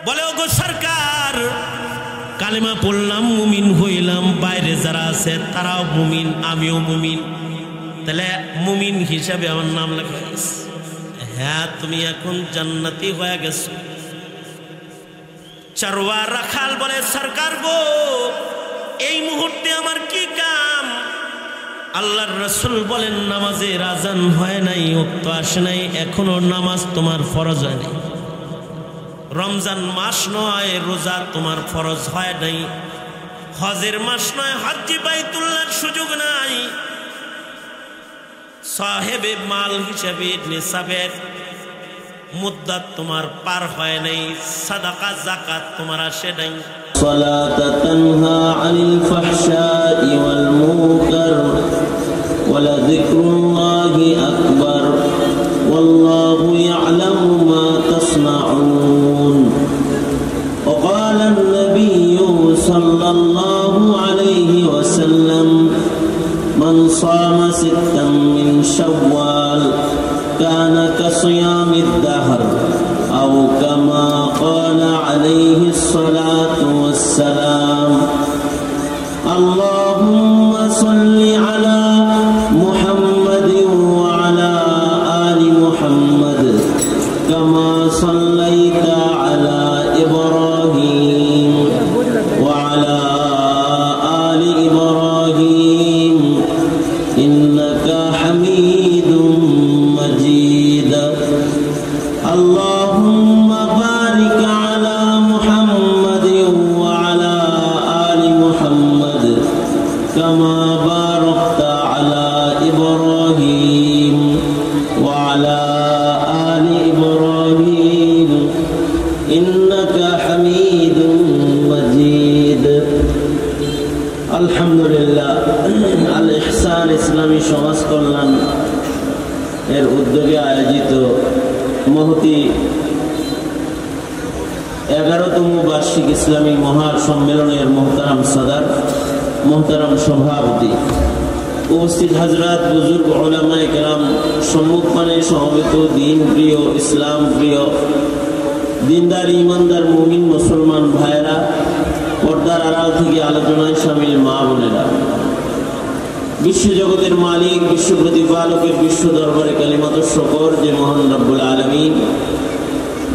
বলে ওগো সরকার, কালেমা পড়লাম, মুমিন হইলাম, বাইরে যারা আছে তারাও মুমিন, আমিও মুমিন, তাহলে মুমিন হিসাবে আমার নাম লেখা গেছে। হ্যাঁ, তুমি এখন জান্নাতি হয়ে গেছো। চারওয়ার রাখাল বলে, সরকার গো, এই মুহূর্তে আমার কি কাম? আল্লাহর রাসূল বলেন, নামাজের আজান হয় নাই, ওয়াক্ত আসে নাই, এখনো নামাজ তোমার ফরজ হয় নাই। রমজান মাস নয়, রোজা তোমার ফরজ হয় নাই। হজের মাস নয়, হজ্জে বাইতুল্লাহর সুযোগ নাই। সাহেবে মাল হিসেবে নিসাবের মুদ্দাত তোমার পার হয় নাই। সাদাকা যাকাত তোমার আসে নাই। الصلاة تنهى عن الفحشاء والمنكر ولذكر الله أكبر والله يعلم ما تصنعون. وقال النبي صلى الله عليه وسلم من صام ستا من شوال كان كصيام الدهر أو كما قال عليه الصلاة والسلام. اللهم صل على محمد وعلى آل محمد كما صليت على إبراهيم وعلى آل إبراهيم إنك حميد مجيد. اللهم بارك على محمد وعلى آل محمد كما باركت على إبراهيم وعلى آل إبراهيم إنك حميد مجيد. الحمد لله. الإحسان ইসলামী সমাজ কল্যাণ এর উদ্যোগে আয়োজিত মহতি 11তম বার্ষিক ইসলামী মহাসম্মেলনের মোহতারাম সদর, মোহতারাম সভাপতি, উপস্থিত হযরত, বুজুর্গ, উলামায়ে কেরাম, সম্মুখপানে সমবেত দিন প্রিয়, ইসলাম প্রিয়, দিনদার, ইমানদার, মুমিন মুসলমান ভাইয়েরা, পর্দার আড়াল থেকে আলোচনায় শামিল মা বোনেরা, বিশ্বজগতের মালিক, বিশ্ব প্রতিপালকের বিশ্ব দরবারে কালিমাতুশ শুকর যে মহান রব্বুল আলামিন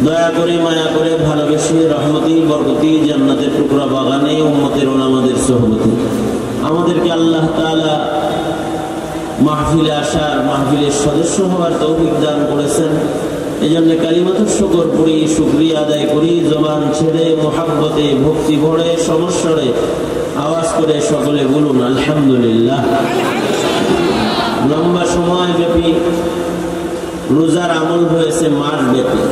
দয়া করে, মায়া করে, ভালোবেসে, রহমতি বরকতি জান্নাতের টুকরা বাগানে উম্মতের ওলামাদের সোহবতে আমাদেরকে আল্লাহ তাআলা মাহফিলে আসার, মাহফিলের সদস্য হওয়ার তৌফিক দান করেছেন। এই জন্য কালিমাতুশ শুকর পড়ি, শুকরিয়া আদায় করি, জবান ছেড়ে মুহাব্বতে, ভক্তি ভরে, সমস্বরে আওয়াজ করে সকলে বলুন আলহামদুলিল্লাহ। লম্বা সময় ব্যাপী রোজার আমল হয়েছে মাস ব্যাপী।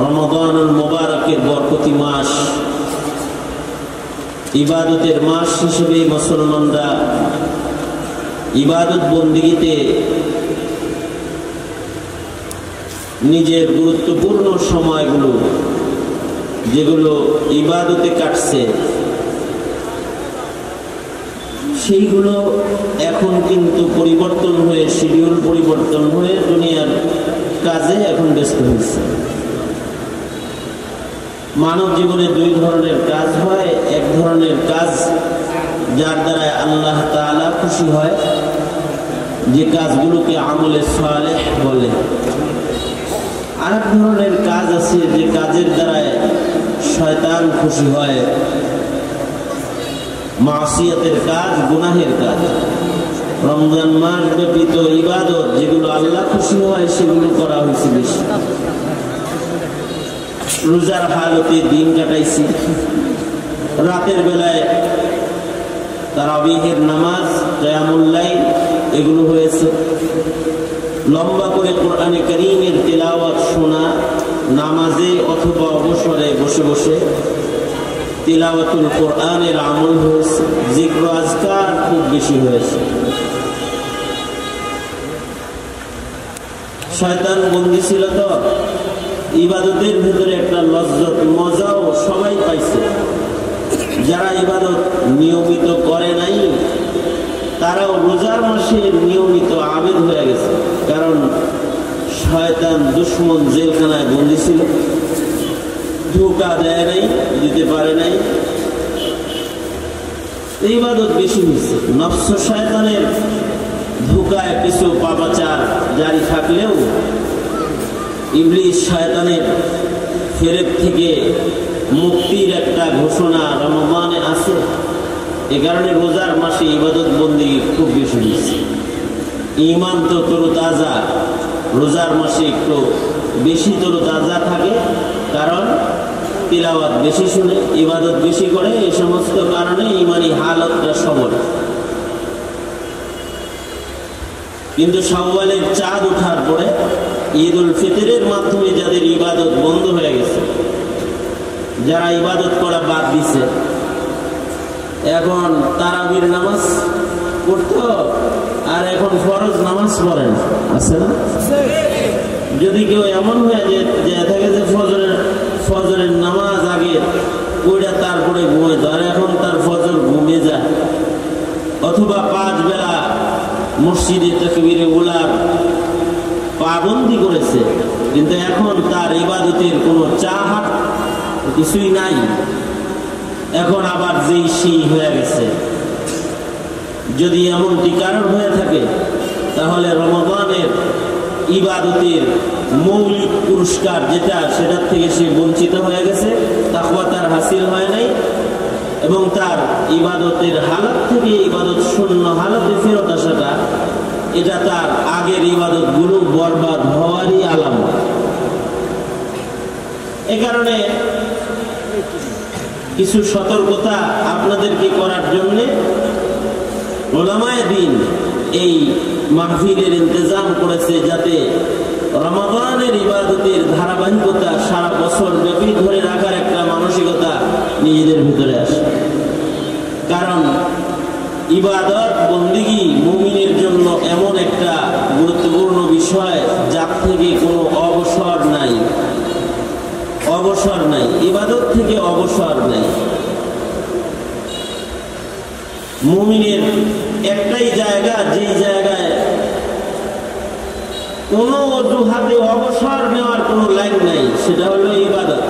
রমাদানুল মুবারকের বরকতি মাস, ইবাদতের মাস হিসেবে মুসলমানরা ইবাদত বন্দিগিতে নিজের গুরুত্বপূর্ণ সময়গুলো যেগুলো ইবাদতে কাটছে সেইগুলো এখন কিন্তু পরিবর্তন হয়ে, শিডিউল পরিবর্তন হয়ে দুনিয়ার কাজে এখন ব্যস্ত হয়েছে। মানব জীবনে দুই ধরনের কাজ হয়। এক ধরনের কাজ যার দ্বারা আল্লাহ তাআলা খুশি হয়, যে কাজগুলোকে আমলে সালেহ বলে। আর এক ধরনের কাজ আছে যে কাজের দ্বারা শয়তান খুশি হয়, মাসিয়াতের কাজ, গুনাহের কাজ। রমজান মাস ব্যাপী তো ইবাদত, যেগুলো আল্লাহ খুশি হয় সেগুলো করা হয়েছে বেশি। রোজার হালতে দিন কাটাইছি, রাতের বেলায় তারাবিহের নামাজ, কিয়ামুল লাইল এগুলো হয়েছে। লম্বা করে কোরআনে কারীমের তিলাওয়াত শোনা, নামাজে অথবা অবসরে বসে বসে তিলাওয়াতুল কোরআনের আমল হয়েছে। জিক্র আজকার খুব বেশি হয়েছে। শয়তান বন্দী ছিল তো, ইবাদতের ভিতরে একটা লজ্জত, মজাও সবাই পাইছে। যারা ইবাদত নিয়মিত করে নাই তারাও রোজার মাসে নিয়মিত আবেদ হয়ে গেছে, কারণ শয়তান দুশ্মন জেলখানায় বন্দী ছিল। ধোঁকা দেয় নাই, দিতে পারে নাই, ইবাদত বেশি হয়েছে। নফস শয়তানের ধোঁকায় কিছু পাপাচার জারি থাকলেও ইবলিস শয়তানের ফেরেব থেকে মুক্তির একটা ঘোষণা রমজানে আছে। এ কারণে রোজার মাসে ইবাদত বন্দি খুব বেশি হয়েছে। ঈমান তো তরুতাজা, রোজার মাসে একটু বেশি তরুতাজা থাকে, কারণ তিলাওয়াত বেশি শুনে, ইবাদত বেশি করে, এই সমস্ত কারণে ইমানি হালতটা সবল। কিন্তু শাওয়ালের চাঁদ ওঠার পরে ঈদ উল ফিতরের মাধ্যমে যাদের ইবাদত বন্ধ হয়ে গেছে, যারা ইবাদত করা বাদ দিছে, এখন তারাবির নামাজ পড়তো আর এখন ফরজ নামাজ পড়েন, আছে না? যদি কেউ এমন হয়ে যে থাকে যে ফজরের নামাজ আগে ওইটা তারপরে ঘুমাইতো, আর এখন তার ফজর ঘুমে যায়, অথবা 5 বেলা মসজিদে তাকবীরে উলার পাবন্দি করেছে, কিন্তু এখন তার ইবাদতের কোনো চাহাত কিছুই নাই, এখন আবার যেই সেই হয়ে গেছে। যদি এমনটি কারণ হয়ে থাকে, তাহলে রমজানের ইবাদতের মৌলিক পুরস্কার যেটা, সেটার থেকে সে বঞ্চিত হয়ে গেছে, তাকওয়া তার হাসিল হয় নাই, এবং তার ইবাদতের হালত থেকে ইবাদত শূন্য হালতে ফেরত আসাটা, এটা তার আগের ইবাদতগুলো বরবাদ হওয়ারই আলামত। এ কারণে কিছু সতর্কতা আপনাদেরকে করার জন্যে উলামায়ে দ্বীন এই মাহফিলের ইন্তজাম করেছে, যাতে রমাদানের ইবাদতের ধারাবাহিকতা সারা বছর ব্যাপী ধরে রাখার একটা মানসিকতা নিজেদের ভিতরে আসে। কারণ ইবাদত বন্দিগি মুমিনের জন্য এমন একটা গুরুত্বপূর্ণ বিষয়, যার থেকে কোনো অবসর নাই, অবসর নাই, ইবাদত থেকে অবসর নাই। মুমিনের একটাই জায়গা, যেই জায়গায় কোনো অজুহাতে অবসর নেওয়ার কোনো লাইন নাই, সেটা হলো ইবাদত।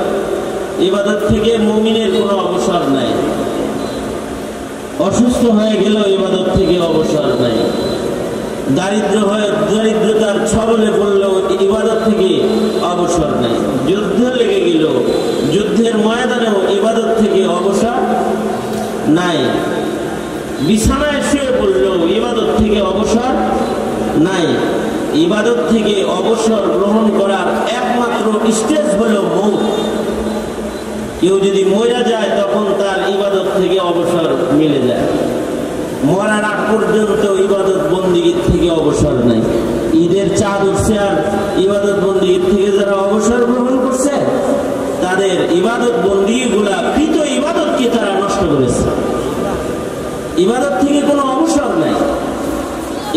ইবাদত থেকে মুমিনের কোনো অবসর নাই। অসুস্থ হয়ে গেল, ইবাদত থেকে অবসর নাই। দারিদ্রতার ছবলে পড়লেও ইবাদত থেকে অবসর নাই। যুদ্ধ লেগে গেল, যুদ্ধের ময়দানেও ইবাদত থেকে অবসর নাই। বিছানায় শুয়ে পড়লেও ইবাদত থেকে অবসর নাই। ইবাদত থেকে অবসর গ্রহণ করার একমাত্র স্টেজ হলো মৌত। কেউ যদি মরে যায়, তখন তার ইবাদত থেকে অবসর মিলে যায়। মরার আগ পর্যন্ত ইবাদত বন্দিগির থেকে অবসর নাই। ঈদের চাঁদ উঠছে আর ইবাদত বন্দিগির থেকে যারা অবসর গ্রহণ করছে, তাদের ইবাদত বন্দিগুলা কৃত ইবাদতকে তারা নষ্ট করেছে। ইবাদত থেকে কোনো অবসর নাই।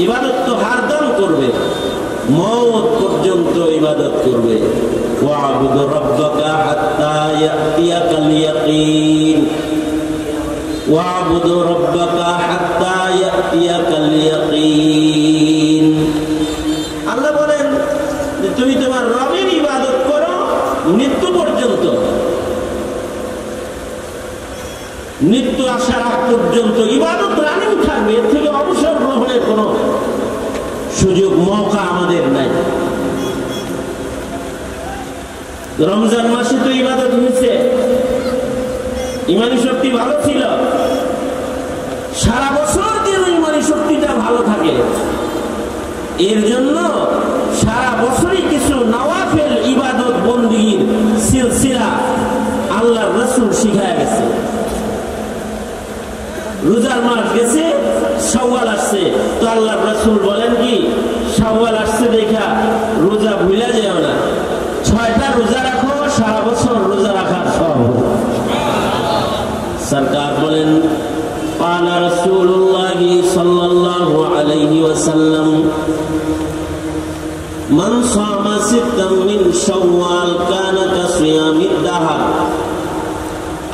ইবাদত তো হারদম করবে, মওত পর্যন্ত ইবাদত করবে। ওয়া'বুদ রাব্বাকা হাত্তা ইয়াতিয়াকাল ইয়াকিন, ওয়া'বুদ রাব্বাকা হাত্তা ইয়াতিয়াকাল ইয়াকিন। আল্লাহ বলেন যে তুমি তোমার রবের ইবাদত করো মৃত্যু পর্যন্ত। মৃত্যু আসার আগ পর্যন্ত ইবাদত রানিং থাকবে, এর থেকে অবসর গ্রহণের কোনো সুযোগ মৌকা আমাদের নাই। রমজান মাসে তো ইবাদত হয়েছে, ইমানি শক্তি ভালো ছিল। সারা বছর যেন ইমানি শক্তিটা ভালো থাকে, এর জন্য সারা বছরই কিছু নওয়াফিল ইবাদত বন্দিগির সিলসিলা আল্লাহর রাসূল শিখায় গেছে। রোজার মাস গেছে, শাওয়াল আসছে, তো আল্লাহর রাসূল বলেন কি, শাওয়াল আসছে দেখা রোজা ভুলে যেও না, 6টা রোজা রাখো, সারা বছর রোজা রাখার সব। সরকার বলেন, قال رسول الله صلى الله عليه وسلم من صام 6 من شوال كان كصيام الدهر।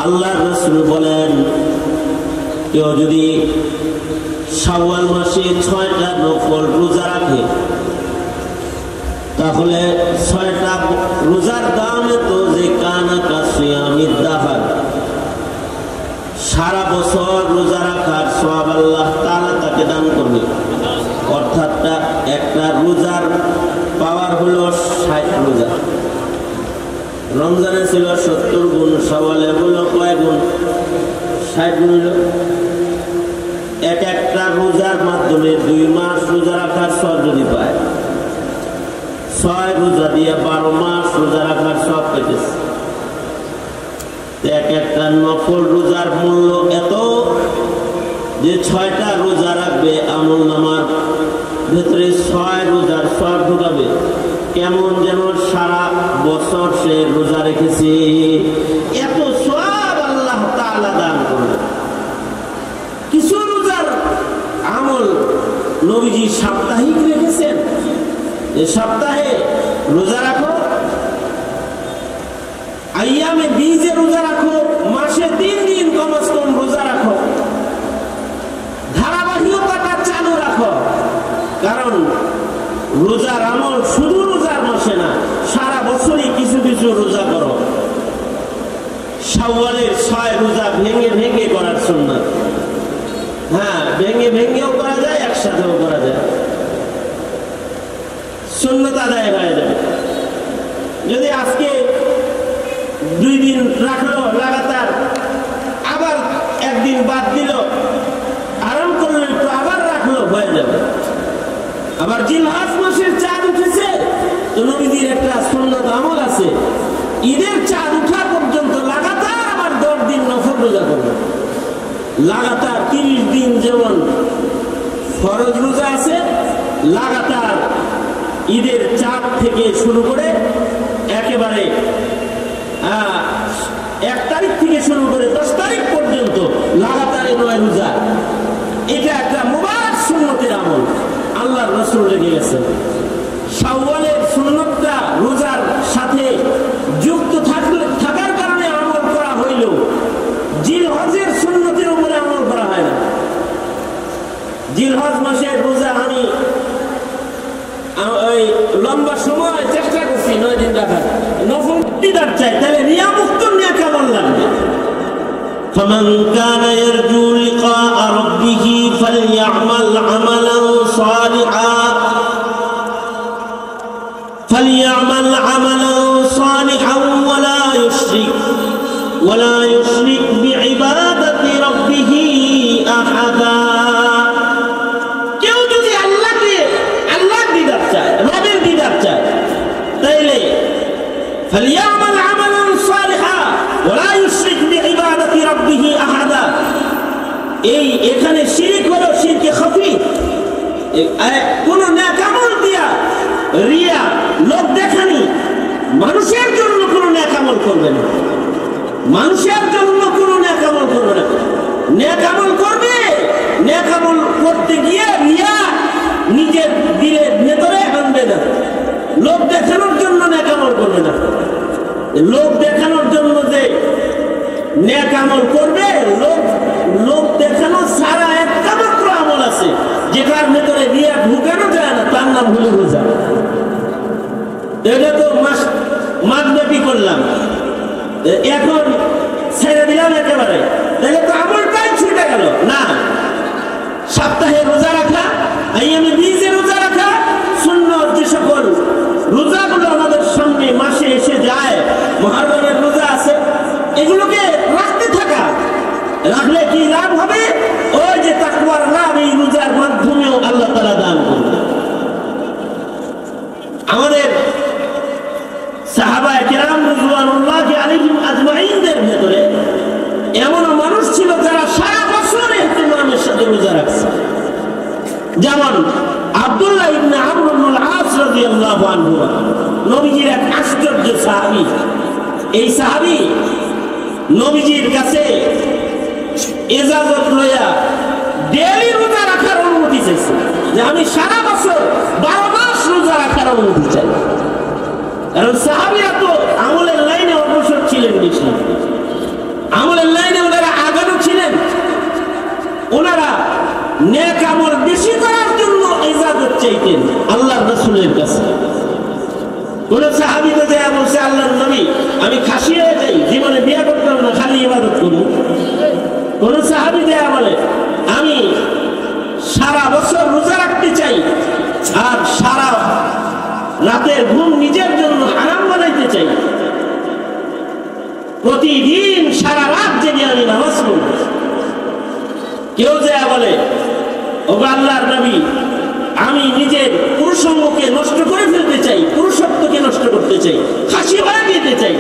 আল্লাহর রাসূল বলেন, কেউ যদি শাওয়াল মাসে 6টা নফল রোজা রাখে, তাহলে 6টা রোজার দাম তো যে কানা কাছে বছর রোজা রাখার সওয়াব আল্লাহ তাআলা তাকে দান করবে। অর্থাৎ একটা রোজার পাওয়ার হলো 60 রোজা। রমজানে ছিল 70 গুণ, শাওয়ালে হলো কয় গুণ? 60 গুণ হলো। একটা রোজার মাধ্যমে 2 মাস রোজা রাখার সওয়াব যদি পায়, 6 রোজা দিয়ে 12 মাস রোজা রাখার সওয়াব পেতেছে। একটা নফল রোজার মূল্য এত যে 6টা রোজা রাখবে, আমল নামার ভেতরে 6 রোজার সওয়াব ঢুকাবে। কেমন যেন সারা বছর সে রোজা রেখেছে, এত সওয়াব আল্লাহ তাআলা দান করবে। কিছু রোজার আমল নবীজি সাপ্তাহিক রেখেছেন, যে সপ্তাহে রোজা রাখো, আইয়ামে বীজে রোজা রাখো, মাসে 3 দিন কমস কম রোজা রাখো, ধারাবাহিকতা চালু রাখো। কারণ রোজার আমল শুধু রোজার মাসে না, সারা বছরই কিছু কিছু রোজা করো। শাওয়ালের 6 রোজা ভেঙে ভেঙে করার সুন্নাত। হ্যাঁ, ভেঙে ভেঙেও করা যায়, একসাথেও করা যায়, সুন্নাত আদায় হয়ে যাবে। যদি আজকে 2 দিন রাখলো লাগাতার, আবার একদিন বাদ দিল, আরাম করলো একটু, আবার রাখলো, হয়ে যাবে। আবার জিলহজ মাসের চাঁদ উঠেছে, তো নবীজির একটা সুন্নাত আমল আছে, ঈদের চাঁদ উঠা পর্যন্ত লাগাতার আবার 10 দিন নফল রোজা করবে। লাগাতার 30 দিন যেমন ফরজ রোজা আছে, লাগাতার ঈদের চাঁদ থেকে শুরু করে একেবারে 1 তারিখ থেকে শুরু করে 10 তারিখ পর্যন্ত লাগাতার 9 রোজা। এটা একটা মুবারক সুন্নতের আমল, আল্লাহর রাসূল লেগে গেছেন। শাওয়ালের সুন্নতটা রোজার সাথে যুক্ত থাকার কারণে আমল করা হইল, জিলহজের সুন্নতের উপরে আমল করা হয় না। জিলহজ মাসের রোজা আমি ওই লম্বা সময় চেষ্টা করছি 9 দিন রাখার, নফল দিদার চাই, তাহলে রিয়া মুক্ত নিয়ে কেমন লাগবে? فمن كان يرجو لقاء ربه فليعمل عملا صالحا ولا يشرك بعبادة ربه أحدا। কেউ যদি আল্লাহর দিদার চায়, রবের দিদার চায়, তাইলে فليعمل عملا صالحا ولا يشرك بعبادة ربه أحدا। এখানে শিরক হলো শিরকে খফি। কোন নেক আমল দিয়া রিয়া, লোক দেখানি, মানুষের জন্য কোন নেক আমল করবে না, মানুষের জন্য কোন নেক আমল করবে না। নেক আমল করবে, নেক আমল করতে গিয়ে রিয়া নিজের দিলের ভেতরে আনবে না। লোক দেখানোর জন্য নেক আমল করবে না। লোক দেখানোর জন্য যে নেক আমল করবে, লোক দেখানো ছাড়া একটা মাত্র আমল আছে যেটার ভেতরে রিয়া ঢুকানো যায় না, তার নাম হলো রোজা। এটা তো মাসব্যাপী করলাম, এখন ছেড়ে দিলাম একেবারে, তাহলে তো আমলটাই ছুটে গেল না। সপ্তাহে রোজা রাখা, আইয়ামে বীজে রোজা রাখা, সুন্নত যে সকল রোজাগুলো আমাদের সামনে মাসে এসে যায়, মুহররমের রোজা আছে, এগুলোকে রাখতে থাকা। রাখলে কি লাভ হবে? ওই যে তাকওয়ার লাভ এই রোজার মাধ্যমেও আল্লাহ তাআলা দান করবে। আমাদের সাহাবায়ে কেরাম রাদিয়াল্লাহু আলাইহিম আজমাইনদের ভেতরে এমনও মানুষ ছিল যারা সারা বছর ইহতিমামের সাথে রোজা রাখছে। যেমন আব্দুল্লাহ ইবনে আমর ইবনুল আস রাদিয়াল্লাহু আনহু, নবীজির এক আশ্চর্য সাহাবী। এই সাহাবী নবীজির কাছে ইজাজত লইয়া ডেইলি রোজা রাখার অনুমতি চাইছে, যে আমি সারা বছর 12 মাস রোজা রাখার অনুমতি চাই। কারণ সাহাবীরা তো আমলের লাইনে অগ্রসর ছিলেন বেশি, আমলের লাইনে ওনারা আগানো ছিলেন। ওনারা নেক আমল বেশি করার জন্য ইজাজত চাইতেন আল্লাহর রাসূলের কাছে। কোন সাহাবী তো যায় বলছে, আল্লাহর নবী আমি খাসি হয়ে যাই, জীবনে বিয়ে করতাম না, খালি ইবাদত করব। কোন সাহাবী প্রতিদিন সারা রাত জেগে আমি নামাজ পড়ব। কেউ যে বলে ও আল্লাহর নবী, আমি নিজের পুরুষত্বকে নষ্ট করে ফেলতে চাই, পুরুষত্বকে নষ্ট করতে চাই, ফাঁসি হয়ে দিতে চাই,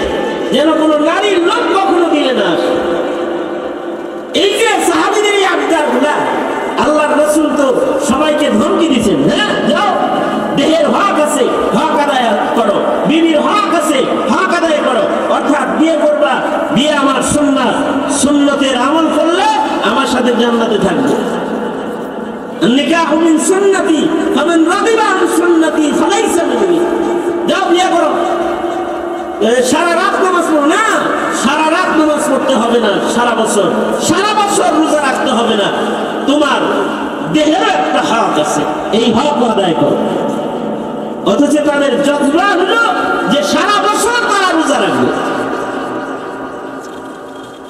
যেন কোনো নারীর লোক কখনো দিলে না। এই যে সাহাবীদের এই আবদারগুলা আল্লাহর রাসূল তো সবাইকে ধমকি দিয়েছেন, হ্যাঁ যাও, দেহের হক আছে, হক আদায় করো, বিবির হক আছে, হক আদায় করো। অর্থাৎ বিয়ে করবা, বিয়ে আমার সুন্নাত, সুন্নতের আমল করলে আমার সাথে জান্নাতে থাকবে। নিকাহু মিন সুন্নতি ফামান রাগিবা আন সুন্নতি ফালাইসা মিন্নি। যাও বিয়ে করো। সারা রাত নামাজ পড়ো না, সারা রাত নামাজ পড়তে হবে না, সারা বছর রোজা রাখতে হবে না। তোমার দেহের একটা হক আছে, এই হক আদায় করো। অথচ তাদের যতটা হলো যে সারা বছর তারা রোজা রাখবে।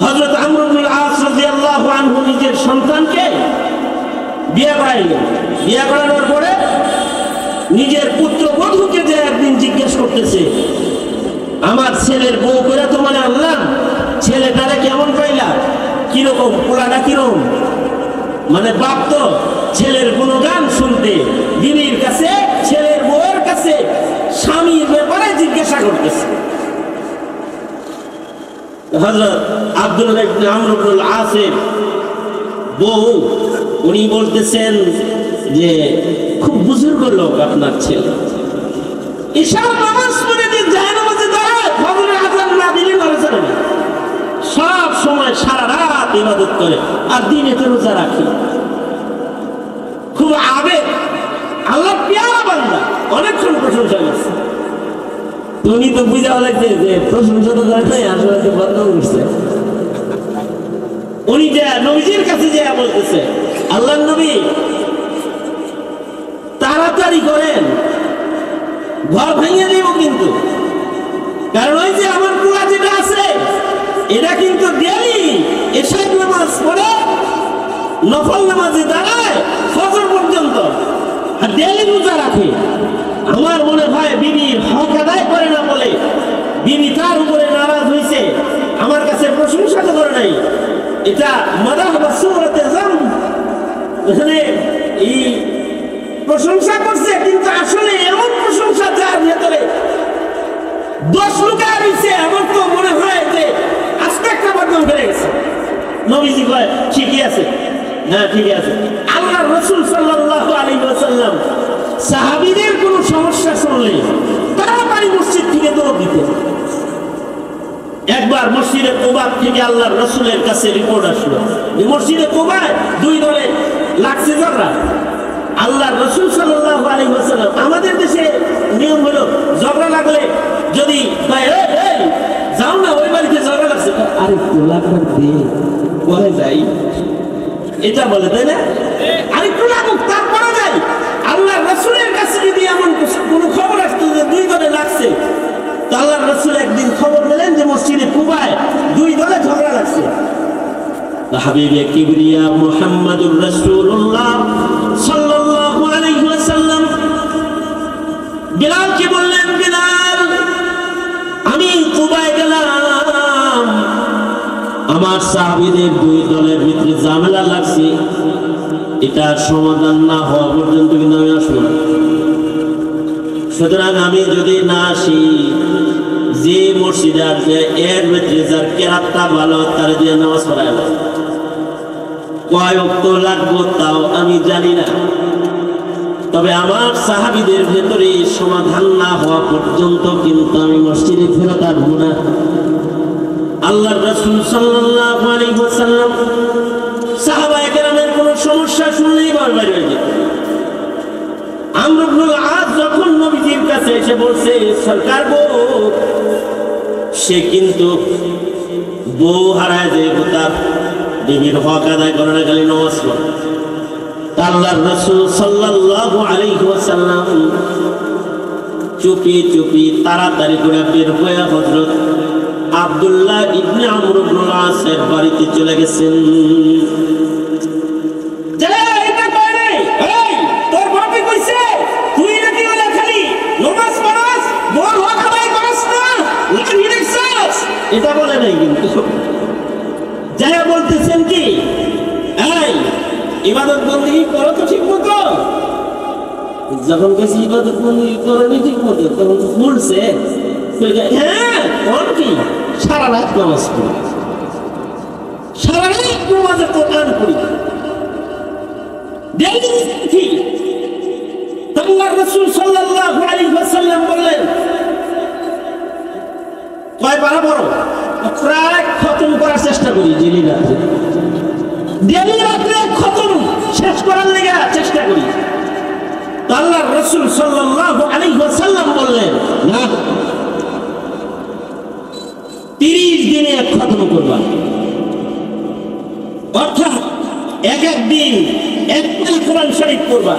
হযরত আমর ইবনুল আস রাদিয়াল্লাহু আনহু নিজের সন্তানকে বিয়ে করাইলেন। বিয়ে করানোর পরে নিজের পুত্রবধূকে যে একদিন জিজ্ঞেস করতেছে, আমার ছেলের বউ করে তোমার আনলাম, ছেলেটারে কেমন পাইলা, কিরকম, পোলাটা কিরকম? মানে বাপ তো ছেলের গুণগান শুনতে বিবির কাছে, ছেলের বউয়ের কাছে স্বামীর ব্যাপারে জিজ্ঞাসা করতেছে। হযরত আব্দুল্লাহ ইবনে আমর ইবনুল আসের বউ, উনি বলতেছেন যে খুব বুজুর্গ লোক আপনার ছেলে, ঈশা নামাজ পড়ে যে যায় নামাজে দাঁড়ায়, ফজরের আযান না দিলে নামাজে না, সব সময় সারা রাত ইবাদত করে, আর দিনে তো রোজা রাখে। খুব আবেগ, আল্লাহ পেয়ারা বান্দা, অনেকক্ষণ প্রশংসা করছে। উনি তো বুঝাও লাগছে যে প্রশংসা তো যায় নাই, আসলে তো বদনাম করছে। উনি যে নবীজির কাছে যে বলতেছে, আল্লাহর নবী তাড়াতাড়ি করেন, ঘর ভেঙে দিব কিন্তু, কারণ ওই যে আমার পোলা যেটা আছে এটা কিন্তু ডেলি এশার নামাজ পড়ে নফল নামাজে দাঁড়ায় ফজর পর্যন্ত, আর ডেলি রোজা রাখে। আমার মনে হয় বিবির হক আদায় করে না বলে বিবি তার উপরে নারাজ হয়েছে, আমার কাছে প্রশংসা তো করে নাই। এটা মাদাহ বা সূরাতে জাম, এখানে এই প্রশংসা করছে, কিন্তু আসলে এমন প্রশংসা যার ভেতরে দোষ লুকায় রয়েছে। আমার তো মনে হয় যে আজকে একটা বদনাম হয়ে গেছে। নবীজি কয় ঠিকই আছে, হ্যাঁ ঠিকই আছে। আল্লাহ রাসূল সাল্লাল্লাহু আলাইহি ওয়াসাল্লাম সাহাবীদের কোনো সমস্যা শুনলে তাড়াতাড়ি মসজিদ থেকে দৌড় দিতেন। একবার মসজিদে কুবা থেকে আল্লাহর রাসূলের কাছে রিপোর্ট আসলো যে মসজিদে কুবায় দুই দলে লাগছে ঝগড়া। আল্লাহর রাসূল সাল্লাল্লাহু আলাইহি ওয়াসাল্লাম, আমাদের দেশে নিয়ম হলো ঝগড়া লাগলে যদি যাও না ওই বাড়িতে ঝগড়া লাগছে, আরে লাগুক দে পরে যাই, এটা বলে তাই না? আরেকটু লাগুক তারপরে যাই। আল্লাহর রাসূলের কাছে যদি এমন কোনো খবর আসতো যে দুই দলে লাগছে, তো আল্লাহর রাসূল একদিন খবর পেলেন যে মসজিদে কুবায় দুই দলে ঝগড়া লাগছে। হাবিবে কিবরিয়া মুহাম্মাদুর রাসূলুল্লাহ সাল্লাল্লাহু আলাইহি ওয়াসাল্লাম বিলালকে বললেন, বিলাল আমি কুবায় গেলাম, আমার সাহাবীদের দুই দলের ভিতরে ঝামেলা লাগছে, এটা সমাধান না হওয়া পর্যন্ত কিন্তু আমি আসবো না। সুতরাং আমি যদি না আসি, যে মসজিদে আসবে এর ভিতরে যার কেরাতটা ভালো তার দিয়ে নামাজ পড়ায় না, কয় ওয়াক্ত লাগবো তাও আমি জানি না, তবে আমার সাহাবীদের ভেতরে সমাধান না হওয়া পর্যন্ত কিন্তু আমি মসজিদে ফেরত আসবো না। আল্লাহর রাসূল সাল্লাল্লাহু আলাইহি ওয়াসাল্লাম সাহাবায়ে কেরামের কোনো সমস্যা শুনলেই বারবার হয়ে যেত। আমর ইবনুল আস যখন নবীজির কাছে এসে বলছে সরকার বউ, সে কিন্তু বউ হারায় যে তার বিবির হক আদায় করে না, খালি নামাজ পড়ে। আল্লাহর রাসূল সাল্লাল্লাহু আলাইহি ওয়াসাল্লাম চুপি চুপি তাড়াতাড়ি করে বের হয়ে হযরত আব্দুল্লাহ ইবনে আমর ইবনুল আসের বাড়িতে চলে গেছেন। এটা বলে নাই, কিন্তু যারা বলতেছেন কি এই ইবাদত বন্দী করো তো ঠিক মতো। যখন গেছি ইবাদত বন্দী করেনি ঠিক মতো, তখন বলছে হ্যাঁ কোন কি সারা রাত নামাজ পড়ি, সারা রাত নামাজে কোরআন পড়ি, দেখি আল্লাহর রাসূল সাল্লাল্লাহু আলাইহি ওয়াসাল্লাম বললেন কয় পারা পড়ো? প্রায় খতম করার চেষ্টা করি, ডেলি রাত্রে খতম শেষ করার লেগে চেষ্টা করি। আল্লাহর রাসূল সাল্লাল্লাহু আলাইহি ওয়াসাল্লাম বললেন না, 30 দিনে এক খতম করবা, অর্থাৎ এক এক দিন একটা কোরআন শরীফ পড়বা,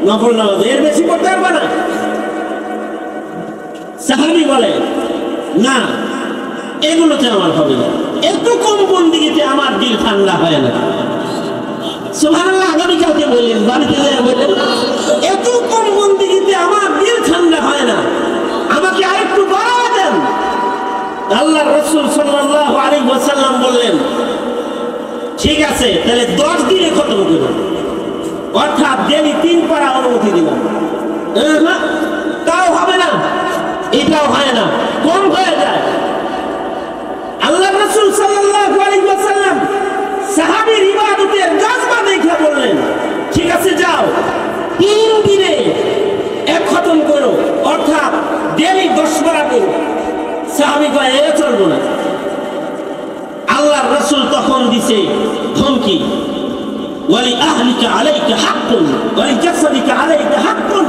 নফল নামাজ, এর বেশি পড়তে পারবা না। সাহাবী বলে না, এগুলোতে আমার হবে না, এত কম বন্দিগিতে আমার দিল ঠান্ডা হয় না। সুবহানাল্লাহ, আগামীকালকে বললেন, বাড়িতে বললেন এত কম বন্দিগিতে আমার দিল ঠান্ডা হয় না, আমাকে আরেকটু বাড়ায় দেন। আল্লাহর রাসূল সাল্লাল্লাহু আলাইহি ওয়াসাল্লাম বললেন ঠিক আছে, তাহলে 10 দিনে খতম করুন, অর্থাৎ ডেলি 3 পারা অনুমতি দিলাম। তাও হবে না, এটাও হয় না, কম হয়ে যায়। আল্লাহর রাসূল সাল্লাল্লাহু আলাইহি ওয়াসাল্লাম সাহাবীর ইবাদতের জজবা দেখে বললেন ঠিক আছে যাও 3 দিনে এক খতম করো, অর্থাৎ ডেলি 10 পারা করো। সাহাবী কয় এ চলবে না। আল্লাহর রাসূল তখন দিছে ধমকি, ওয়ালি আহলিকা আলাইকা হাক্কুন ওয়ালি জাসাদিকা আলাইকা হাক্কুন।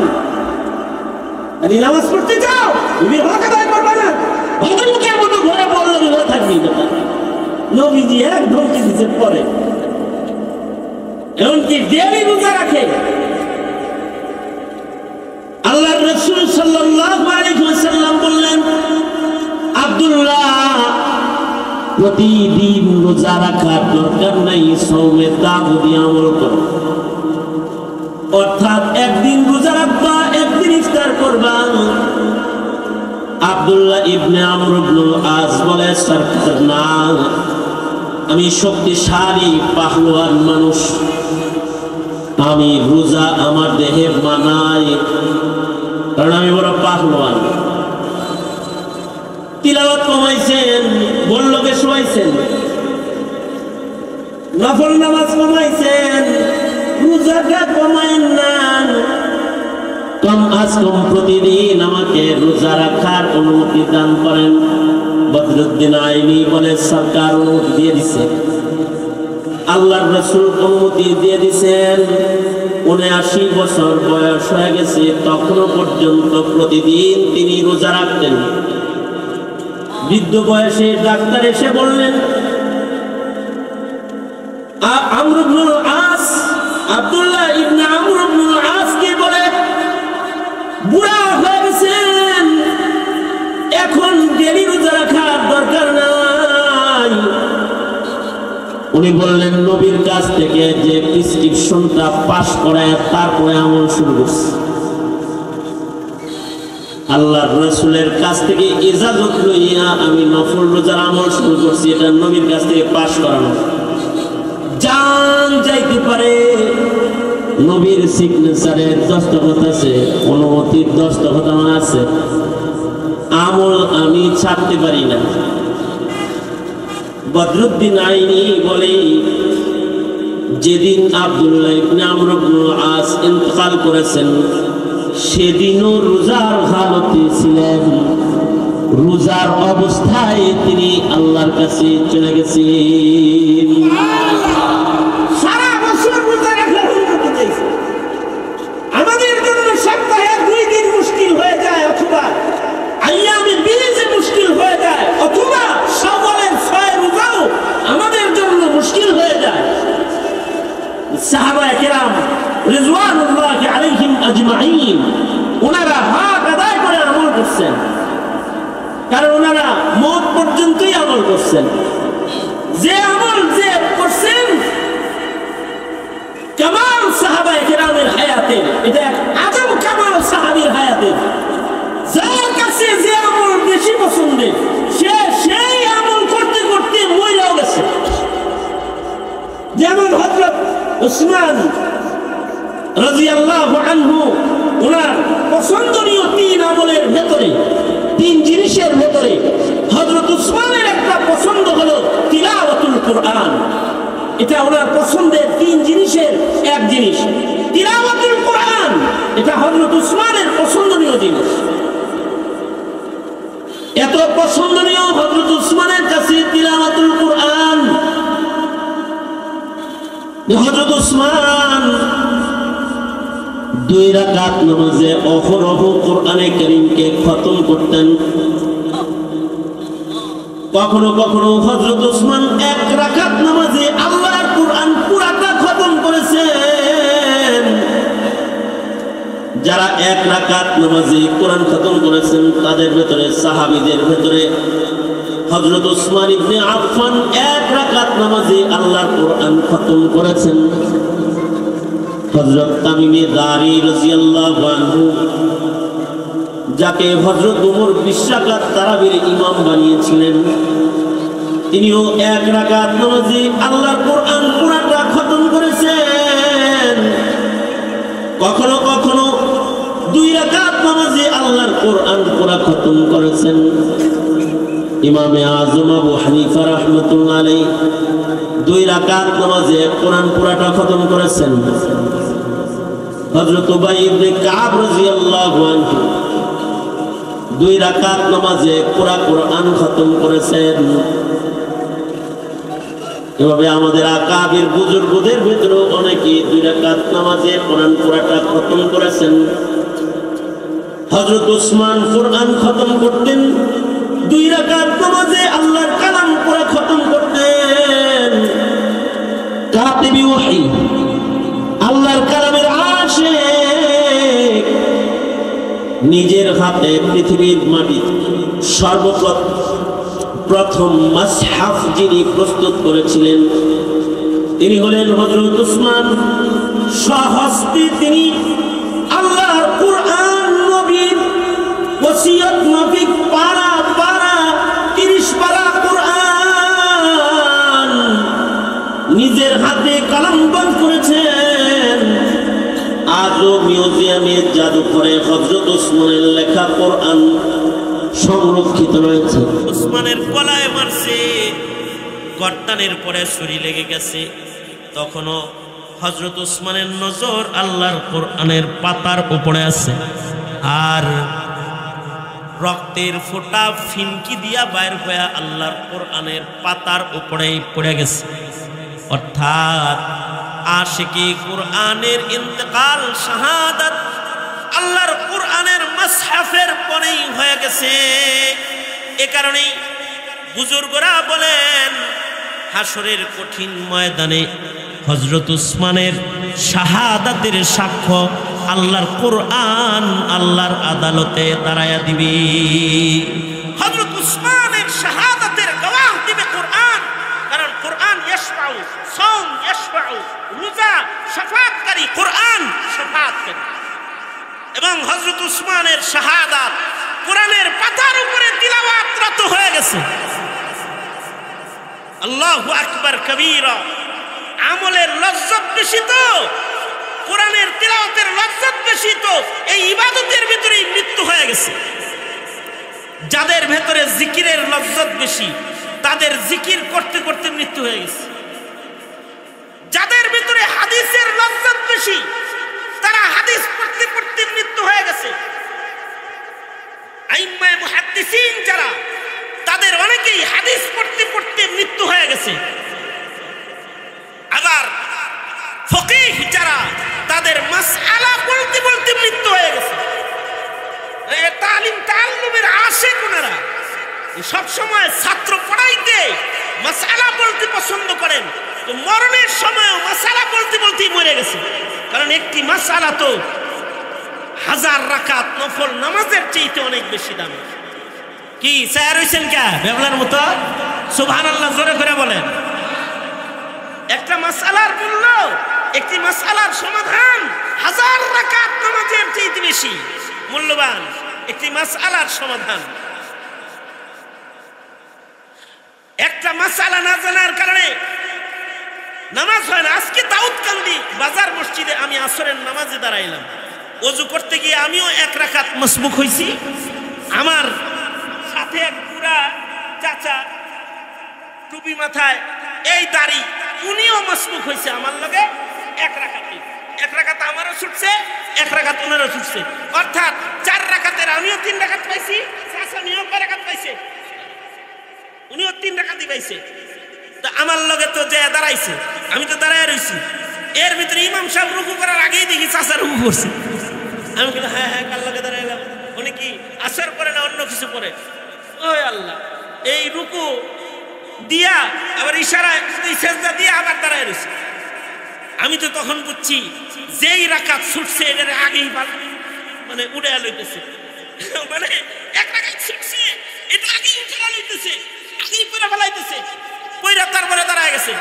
আরে নামাজ পড়তে যাও, তুমি হক আদায় করবে না, ভদ্রলোকের মতো ঘরে বললে ঘরে থাকবি না। নবীজি এক ধমকি দিতে পরে, এমনকি ডেলি রোজা রাখে। আল্লাহর রাসূল সাল্লাল্লাহু আলাইহি ওয়াসাল্লাম বললেন আব্দুল্লাহ প্রতিদিন রোজা রাখার দরকার নাই, সওমে দাউদি আমল করো, অর্থাৎ একদিন রোজা রাখবা, একদিন ইফতার করবা। আব্দুল্লাহ ইবনে আমর ইবনুল আস বলে সরকার না, আমি শক্তিশালী পাহলওয়ান মানুষ, আমি রোজা আমার দেহে মানাই, কারণ আমি বড় পাহলওয়ান। তিলাওয়াত কমাইছেন, বললোকে শোয়াইছেন, নফল নামাজ কমাইছেন, রোজাটা কমাইন না। কম আজ কম প্রতিদিন আমাকে রোজা রাখার অনুমতি দান করেন। বদরুদ্দিন আইনি বলে সরকার অনুমতি দিয়ে দিছে, আল্লাহর রাসূল অনুমতি দিয়ে দিছেন। ৭৯ বছর বয়স হয়ে গেছে, তখনও পর্যন্ত প্রতিদিন তিনি রোজা রাখতেন। বৃদ্ধ বয়সে ডাক্তার এসে বললেন আমর ইবনুল আস, আব্দুল্লাহ ইবনে আমর ইবনুল আস কে বলে বুড়া হয়ে গেছেন, এখন ডেলি রোজা রাখার দরকার নাই। উনি বললেন নবীর কাছ থেকে যে প্রেসক্রিপশনটা পাস করায় তারপরে আমল শুরু করছে। আল্লাহর রাসূলের কাছ থেকে ইজাজত লইয়া আমি নফল রোজার আমল শুরু করছি, এটা নবীর কাছ থেকে পাস করানো। জান যাইতে পারে, নবীর সিগনেচারের দস্তখত আছে, অনুমতির দস্তখত আমার আছে, আমল আমি ছাড়তে পারি না। বদরুদ্দিন আইনি বলে যেদিন আব্দুল্লাহ ইবনে আমর ইবনুল আস ইন্তেকাল করেছেন, সেদিনও রোজার হালতে ছিলেন, রোজার অবস্থায় তিনি আল্লাহর কাছে চলে গেছেন। সারা বছর রোজা রাখার অনুমতি দিয়েছে। আমাদের জন্য সপ্তাহে 2 দিন মুশকিল হয়ে যায়, অথবা আইয়ামে বীজে মুশকিল হয়ে যায়, অথবা শাওয়ালের 6 রোজাও আমাদের জন্য মুশকিল হয়ে যায়। সাহাবায়ে কেরাম রিজওয়ানুল্লাহি আলাইহিম আজমাইন ওনারা হক আদায় করে আমল করছেন, কারণ ওনারা মওত পর্যন্তই আমল করছেন। যে আমল যে করছেন কামাল সাহাবায়ে কেরামের হায়াতে, এটা এক আজম কামাল সাহাবীর হায়াতে। যার কাছে যে আমল বেশি পছন্দের সে সেই উসমান রাদিয়াল্লাহু আনহু ওনার পছন্দনীয় তিন আমলের ভেতরে, তিন জিনিসের ভেতরে হযরত উসমানের একটা পছন্দ হলো তিলাওয়াতুল কুরআন। এটা ওনার পছন্দের তিন জিনিসের এক জিনিস, তিলাওয়াতুল কুরআন। এটা হযরত উসমানের পছন্দনীয় জিনিস। এত পছন্দনীয় হযরত উসমানের কাছে তিলাওয়াতুল কুরআন। হযরত উসমান 2 রাকাত নামাজে অহরহ কোরআনে কারীমকে খতম করতেন। কখনো কখনো হযরত উসমান 1 রাকাত নামাজে আল্লাহর কোরআন পুরাটা খতম করেছেন। যারা 1 রাকাত নামাজে কোরআন খতম করেছেন তাদের ভেতরে, সাহাবীদের ভেতরে হযরত উসমান ইবনে আফফান 1 রাকাত নামাজে আল্লাহর কোরআন খতম করেছেন। হযরত তামিমে দারি রাদিয়াল্লাহু আনহু, যাকে হযরত ওমর 20 রাকাত তারাবির ইমাম বানিয়েছিলেন, তিনিও 1 রাকাত নামাজে আল্লাহর কোরআন পুরাটা খতম করেছেন। কখনো কখনো 2 রাকাত নামাজে আল্লাহর কোরআন পুরা খতম করেছেন। ইমামে আযম আবু হানিফা রাহমাতুল্লাহ আলাইহি 2 রাকাত নামাজে কোরআন পুরাটা খতম করেছেন। হযরত উবাই ইবনে কাব রাদিয়াল্লাহু আনহু 2 রাকাত নামাজে পুরা কোরআন খতম করেছেন। এভাবে আমাদের আকাবির বুজুর্গদের ভিতরে অনেকে 2 রাকাত নামাজে কোরআন পুরাটা খতম করেছেন। হযরত উসমান কোরআন খতম করতেন 2 রাকাত নামাজে, আল্লাহর কালাম পুরা খতম করতেন। কাতিবি ওহী, আল্লাহর কালামের আশিক, নিজের হাতে পৃথিবীর মাটি সর্বপ্রথম মাসহাফ যিনি প্রস্তুত করেছিলেন তিনি হলেন হযরত উসমান। স্বহস্তে তিনি আল্লাহর কুরআন নবীর ওসিয়ত মাফিক পারা 30 পারা কুরআন নিজের হাতে কলমবন্দ করেছেন। আজও মিউজিয়ামে জাদুঘরে হযরত উসমানের লেখা কোরআন সংরক্ষিত রয়েছে। উসমানের গলায় মারছে, গর্দানের পরে ছুরি লেগে গেছে। তখনও হযরত উসমানের নজর আল্লাহর কোরআনের পাতার উপরে আছে, আর রক্তের ফোঁটা ফিনকি দিয়া বাইর হয়ে আল্লাহর কোরআনের পাতার উপরেই পড়ে গেছে। অর্থাৎ আশিকি কোরআনের ইন্তেকাল, শাহাদাত আল্লাহর কোরআনের মাসহাফের পরেই হয়ে গেছে। এ কারণেই বুজুর্গরা বলেন হাসরের কঠিন ময়দানে হযরত উসমানের শাহাদাতের সাক্ষ্য আল্লাহর কোরআন আল্লাহর আদালতে দাঁড়ায়া দিবে। হযরত উসমানের শাহাদাতের গওয়াহ দিবে কোরআন, কারণ কোরআন ইয়াশফাউ, সাওম ইয়াশফাউ, রোজা শাফাআতকারী, কোরআন শাফাআতকারী। এবং হযরত উসমানের শাহাদাত কোরআনের পাতার উপরে তিলাওয়াতরত হয়ে গেছে। আল্লাহু আকবার কবীরা। আমলের লজ্জত বেশি তো, কোরআনের তিলাওয়াতের লজ্জত বেশি তো, এই ইবাদতের ভিতরেই মৃত্যু হয়ে গেছে। যাদের ভেতরে জিকিরের লজ্জত বেশি তাদের জিকির করতে করতে মৃত্যু হয়ে গেছে। যাদের ভিতরে হাদিসের লজ্জত বেশি তারা হাদিস পড়তে পড়তে মৃত্যু হয়ে গেছে। আইম্মায়ে মুহাদ্দিসিন যারা, তাদের অনেকেই হাদিস পড়তে পড়তে মৃত্যু হয়ে গেছে। আবার ফকিহ যারা, তাদের মাসআলা বলতে বলতে মৃত্যু হয়ে গেছে। তালিম তাআল্লুমের আশিক ওনারা সব সময় ছাত্র পড়াইতে মাসআলা বলতে পছন্দ করেন, তো মরণের সময়ও মাসআলা বলতে বলতেই মরে গেছে। কারণ একটি মাসআলা তো 1000 রাকাত নফল নামাজের চাইতে অনেক বেশি দামি। কি স্যার হইছেন কে বেবলার মতো? সুবহানাল্লাহ জোরে করে বলেন। একটা মাসআলার মূল্য, একটি মাসআলার সমাধান 1000 রাকাত নামাজের চাইতে বেশি মূল্যবান। একটি মাসআলার সমাধান, একটা মাসআলা না জানার কারণে নামাজ হয় না। আজকে দাউদকান্দি বাজার মসজিদে আমি আসরের নামাজে দাঁড়াইলাম, ওযু করতে গিয়ে আমিও 1 রাকাত মাসবুক হইছি। আমার সাথে এক বুড়া চাচা, টুপি মাথায়, এই দাড়ি, উনিও মাসবুক হইছে আমার লগে 1 রাকাতে। 1 রাকাত আমারও ছুটছে, 1 রাকাত ওনারও ছুটছে, অর্থাৎ 4 রাকাতের আমিও 3 রাকাত পাইছি, চাচা নিও 1 রাকাত পাইছে, উনিও 3 রাকাতই পাইছে। তো আমার লগে তো যে দাঁড়াইছে, আমি তো দাঁড়ায় রইছি, এর ভিতরে ইমাম সাহেব রুকু করার আগেই দেখি চাচা রুকু করছে। আমি কিন্তু হ্যাঁ হ্যাঁ কার লগে দাঁড়াইলাম, উনি কি আসর করে না অন্য কিছু করে? ওই আল্লাহ, এই রুকু দিয়া আবার ইশারায় সেজদা দিয়া আবার দাঁড়ায় রইছে। আমি তো তখন বুঝছি যেই রাকাত ছুটছে এটার আগেই মানে উড়ে লইতেছে, মানে 1 রাকাত ছুটছে এটা আগেই উঠে লইতেছে, আগেই পুরো ফেলাইতেছে, পয়রা তারপরে দাঁড়ায় গেছে।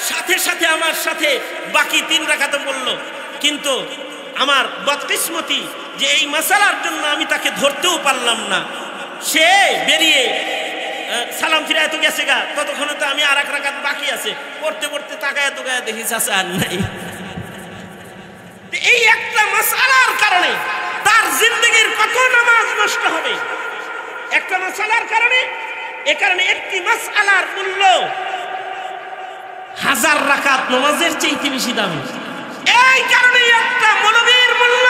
সাথে সাথে আমার সাথে বাকি 3 রাকাতে বললো, কিন্তু আমার বদকিসমতি যে এই মাসালার জন্য আমি তাকে ধরতেও পারলাম না, সে বেরিয়ে সালাম ফিরায় তো গেছে গা, ততক্ষণে তো আমি আর 1 রাকাত বাকি আছে, পড়তে পড়তে তাকায় তো গায়ে দেখি চাচা আর নাই। এই একটা মাসালার কারণে তার জিন্দগির কত নামাজ নষ্ট হবে, একটা মাসালার কারণে। এ কারণে একটি মাসআলার মূল্য 1000 রাকাত নামাজের চাইতে বেশি দামি। এই কারণে একটা মৌলবীর মূল্য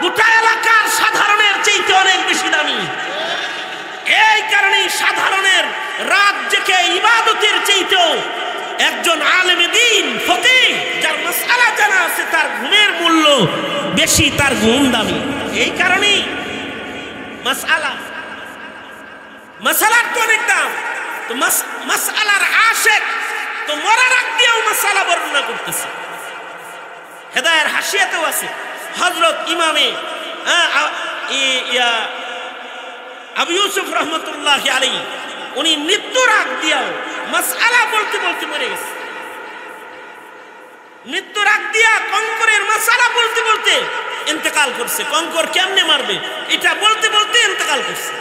গোটা এলাকার সাধারণের চাইতে অনেক বেশি দামি। এই কারণে সাধারণের রাত জেগে ইবাদতের চাইতেও একজন আলেম দ্বীন ফকিহ যার মাসআলা জানা আছে তার ঘুমের মূল্য বেশি, তার ঘুম দামি। এই কারণেই মাসালার তো অনেক দাম। তো মাসআলার আশিক তো মরার আগ দিয়েও মাসআলা বর্ণনা করতেছে। হেদায়ের হাসিয়াতেও আছে, হযরত ইমামে আবু ইউসুফ রহমতুল্লাহি আলাইহি উনি মৃত্যুর আগ দিয়েও মাসআলা বলতে বলতে মরে গেছে। মৃত্যুর আগ দিয়া কঙ্করের মাসআলা বলতে বলতে ইন্তেকাল করছে। কঙ্কর কেমনে মারবে এটা বলতে বলতে ইন্তেকাল করছে।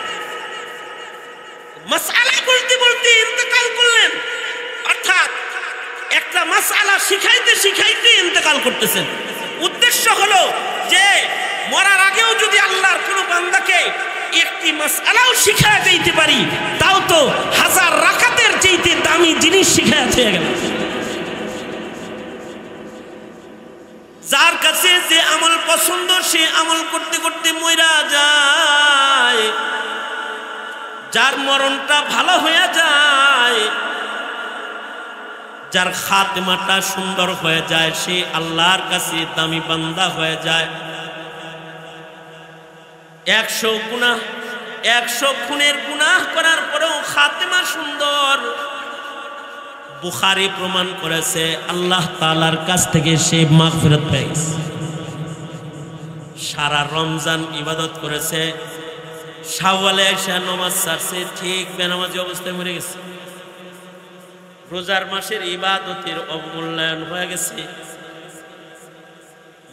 মাসআলা বলতে বলতে ইন্তেকাল করলেন, অর্থাৎ একটা মাসআলা শিখাইতে শিখাইতে ইন্তেকাল করতেছেন। উদ্দেশ্য হলো যে মরার আগেও যদি আল্লাহর কোনো বান্দাকে একটি মাসআলাও শিখায় দিতে পারি, তাও তো 1000 রাকাতের চাইতে দামি জিনিস শিখায় হয়ে গেল। যার কাছে যে আমল পছন্দ সে আমল করতে করতে মইরা যায়, যার মরণটা ভালো হয়ে যায়, যার খাতেমাটা সুন্দর হয়ে যায়, সে আল্লাহর কাছে দামি বান্দা হয়ে যায়। 100 গুনাহ 100 খুনের গুনাহ করার পরেও খাতেমা সুন্দর। বুখারী প্রমাণ করেছে আল্লাহ তাআলার কাছ থেকে সে মাগফিরাত পেয়েছে। সারা রমজান ইবাদত করেছে, শাওয়ালে এসে নামাজ ছাড়ছে, ঠিক বেনামাজি অবস্থায় মরে গেছে। রোজার মাসের ইবাদতের অবমূল্যায়ন হয়ে গেছে।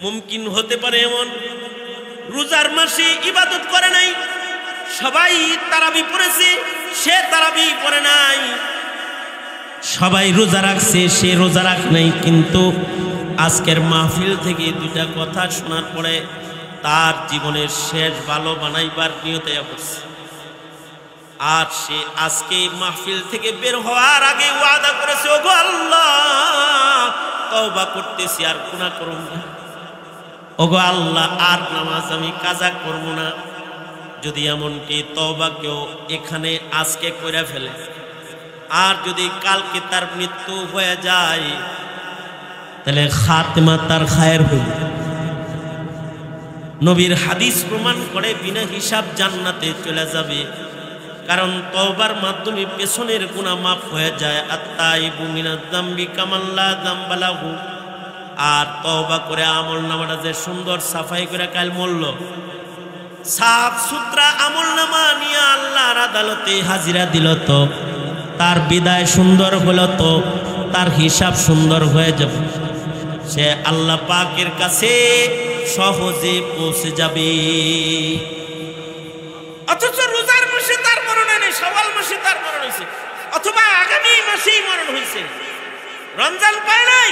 মুমকিন হতে পারে এমন রোজার মাসে ইবাদত করে নাই, সবাই তারাবি পড়েছে, সে তারাবি পড়ে নাই। সবাই রোজা রাখছে, সে রোজা রাখ নাই। কিন্তু আজকের মাহফিল থেকে 2টা কথা শোনার পরে তার জীবনের শেষ ভালো বানাইবার নিয়তে করছে। আর সে আজকে মাহফিল থেকে বের হওয়ার আগে ওয়াদা করেছে, ওগো আল্লাহ তওবা করতেছি আর গুনাহ করব না, ওগো আল্লাহ আর নামাজ আমি কাজা করব না। যদি এমনকি তওবা কেউ এখানে আজকে করে ফেলে আর যদি কালকে তার মৃত্যু হয়ে যায়, তাহলে খাতেমা তার খায়ের হইল। নবীর হাদিস প্রমাণ করে বিনা হিসাব জান্নাতে চলে যাবে, কারণ তওবার মাধ্যমে পেছনের গুনাহ মাফ হয়ে যায়। আত্তাইবু মিনাজ যামবি কামান লা যামবা লাহু। আর তওবা করে আমল নামাটা যে সুন্দর সাফাই করে কাল মরল, সাফ সুতরা আমল নামা নিয়ে আল্লাহর আদালতে হাজিরা দিল, তো তার বিদায় সুন্দর হলো, তো তার হিসাব সুন্দর হয়ে যাবে, সে আল্লাহ পাকের কাছে সহজে পৌঁছে যাবে। অথচ রোজার মাসে তার মরণ নেই, শাওয়াল মাসে তার মরণ হয়েছে, অথবা আগামী মাসেই মরণ হয়েছে। রমজান পায় নাই,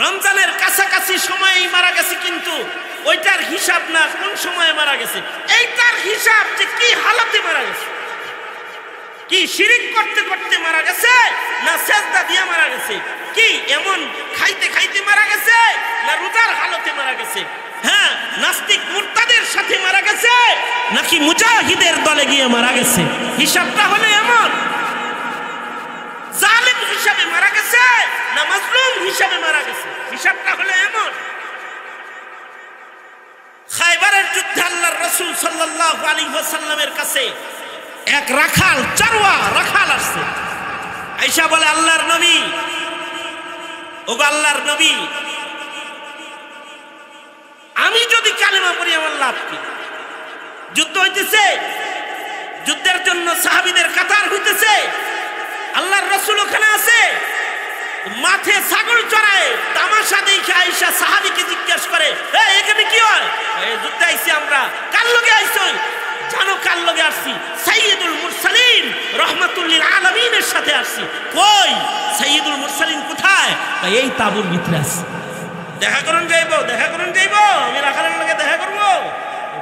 রমজানের কাছাকাছি সময়েই মারা গেছে, কিন্তু ওইটার হিসাব না কোন সময়ে মারা গেছে, এইটার হিসাব যে কি হালাতে মারা গেছে, কি শিরিক করতে করতে মারা গেছে না সেজদা দিয়ে মারা গেছে, কি এমন খাইতে খাইতে মারা গেছে না রোজার হালতে মারা গেছে, হ্যাঁ নাস্তিক মুরতাদের সাথে মারা গেছে নাকি মুজাহিদের দলে গিয়ে মারা গেছে, হিসাবটা হলো এমন। জালিম হিসাবে মারা গেছে না মাজলুম হিসাবে মারা গেছে, হিসাবটা হলো এমন। খায়বারের যুদ্ধে আল্লাহর রাসূল সাল্লাল্লাহু আলাইহি ওয়াসাল্লামের কাছে এক রাখাল, চারওয়া রাখাল আসছে, আয়েশা বলে আল্লাহর নবী, ওগো আল্লাহর নবী, আমি যদি কালেমা পড়ি আমার লাভ কি? যুদ্ধ হইতেছে, যুদ্ধের জন্য সাহাবীদের কাতার হইতেছে, আল্লাহর রাসূল ওখানে আছে, মাঠে ছাগল চড়ায় তামাশা দেখে আয়েশা সাহাবীকে জিজ্ঞেস করে, এই এখানে কি হয়? এই যুদ্ধে আইছি আমরা। কার লগে আইছো? জানো কার লগে আসছি? সাইয়্যিদুল মুরসালিন রাহমাতুল লিল আলামিনের সাথে আসছি। কই সাইয়্যিদুল মুরসালিন কোথায়? এই তাঁবুর ভিতরে আছে। দেখা করুন যাইবো, দেখা করুন যাইবো, আমি রাখালের লগে দেখা করবো,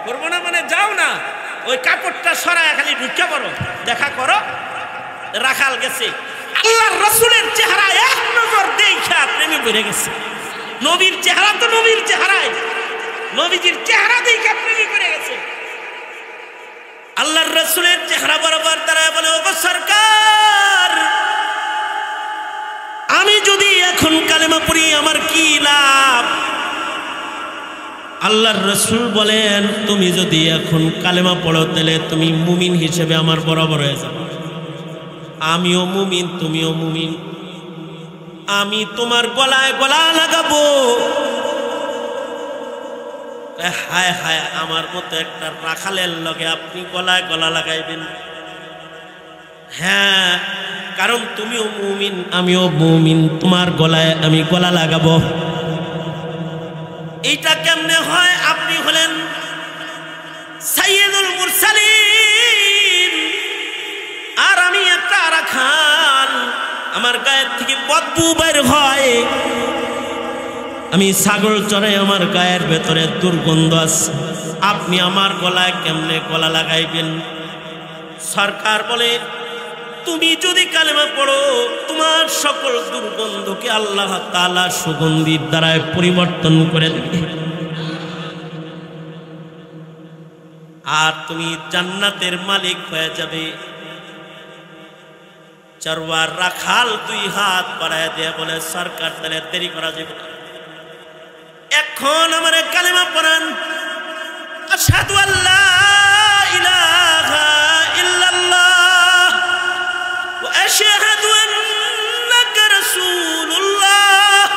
করবো না মানে যাও না, ওই কাপড়টা সরায় খালি ঢুকে পড়ো, দেখা করো। রাখাল গেছে, আল্লাহর রাসূলের চেহারা এক নজর দেখা প্রেমে পড়ে গেছে। নবীর চেহারা তো নবীর চেহারাই, নবীজির চেহারা দেখা প্রেমে পড়ে গেছে। আল্লাহর রাসূলের চেহারা বরাবর দাঁড়ায় বলে, ওগো সরকার, আমি যদি এখন কালেমা পড়ি আমার কি লাভ? আল্লাহর রাসূল বলেন, তুমি যদি এখন কালেমা পড়ো তাহলে তুমি মুমিন হিসেবে আমার বরাবর হয়ে যাবে। আমিও মুমিন, তুমিও মুমিন, আমি তোমার গলায় গলা লাগাবো। হায় হায়, আমার মতো একটা রাখালের লগে আপনি গলায় গলা লাগাইবেন? হ্যাঁ, কারণ তুমিও মুমিন, আমিও মুমিন, তোমার গলায় আমি গলা লাগাবো। এইটা কেমনে হয়? আপনি হলেন সাইয়্যিদুল মুরসালিন আর আমি একটা রাখাল, আমার গায়ের থেকে বদবু বের হয়, আমি ছাগল চড়াই, আমার গায়ের ভেতরে দুর্গন্ধ আছে, আপনি আমার গলায় কেমনে গলা লাগাইবেন? সরকার বলে, তুমি যদি কালেমা পড়ো তোমার সকল দুর্গন্ধকে আল্লাহ তাআলা সুগন্ধির দ্বারায় পরিবর্তন করে দেবে, আর তুমি জান্নাতের মালিক হয়ে যাবে। চারওয়ার রাখাল দুই হাত বাড়ায় দিয়ে বলে, সরকার তাহলে দেরি করা যাবে না, এখন আমার কালেমা পড়ান। আশহাদু আল্লা ইলাহা ইল্লাল্লাহ ওয়া আশহাদু আন্নাকা রাসূলুল্লাহ।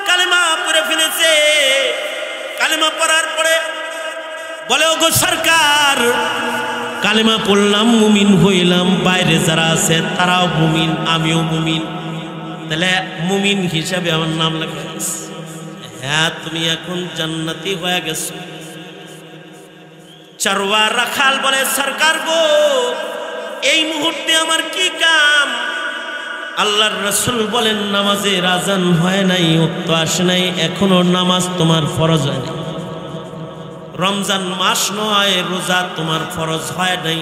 কালেমা পড়ে ফেলেছে। কালেমা পড়ার পরে বলে, ওগো সরকার, কালেমা পড়লাম, মুমিন হইলাম, বাইরে যারা আছে তারাও মুমিন, আমিও মুমিন, তাহলে মুমিন হিসাবে আমার নাম লেখা আছে। হ্যাঁ, তুমি এখন জান্নাতি হয়ে গেছো। চারওয়া রাখাল বলে, সরকার গো, এই মুহূর্তে আমার কি কাম? আল্লাহর রাসূল বলেন, নামাজের আজান হয় নাই, ওয়াক্ত আসে নাই, এখনো নামাজ তোমার ফরজ হয় নাই। রমজান মাস নয়, রোজা তোমার ফরজ হয় নাই।